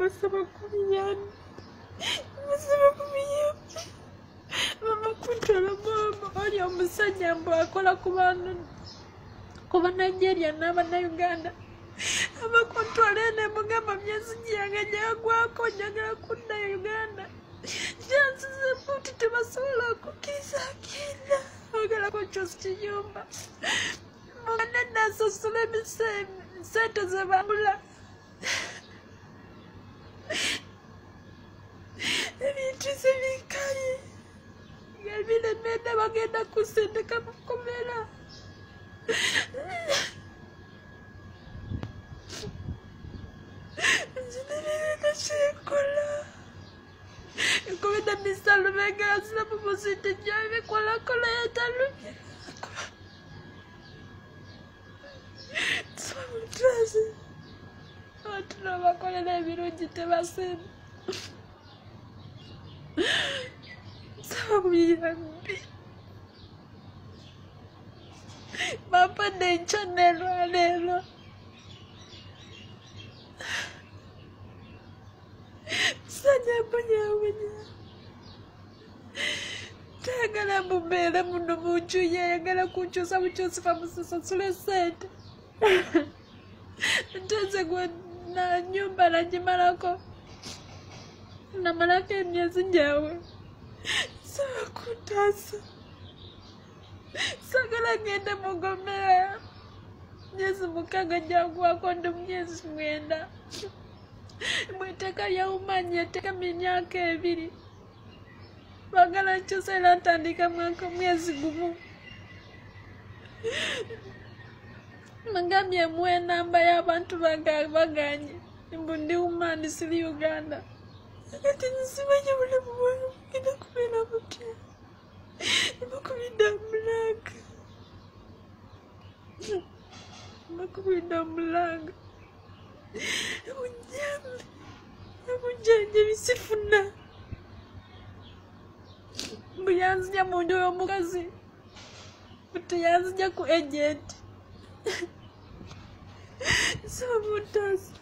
mbasaba kubiyambi. Mbasaba kubiyambi. Mama kuntwala mama oli omusajja mbu akola ku Nigeria n'Abannayuganda. Abakuntwala ene mugamba myezi gyange gyagwako njagala kudda Uganda. Kyansize futi tebasobola kukkiriza agenda. Agala kukyusa kiyumba. Muganda nasasula sente ze bambula. Ebintu zebikaye. Yabilemedde bagenda kusindika mu kkomera. Komenda misalo mega sababu muzite jawe kola ya talubye. Sababu trazi. Atuna bakola na birungi tebasema. Sababu yambi. Mapa de chanelo alelo. Sanya punya. Tagala mumele muno muchuye yagala kuchusa muchusi pamusasa sule sente. Ntenze kwa na nyumba na jimalako. Na malaka emyezi njawe. Sawa kutasa. Sagala ngende mugomera. Myezi mukaga jagwako ndo myezi mwenda. Mweteka lya umanyi yateka myaka 2. Bagala nkyusa era ntandika mwezi gumu. Mangambye muwe namba y'abantu baganye. Mbu ndi umani siri Uganda. Kati nsimanya bulamu bwange bugenda kubeera butya. Bakubidde amulanga. Ebujjanja bisifuna. Mbu yanzija mu nju y'omukazi. Buti yanzija ku agent. So mutasa.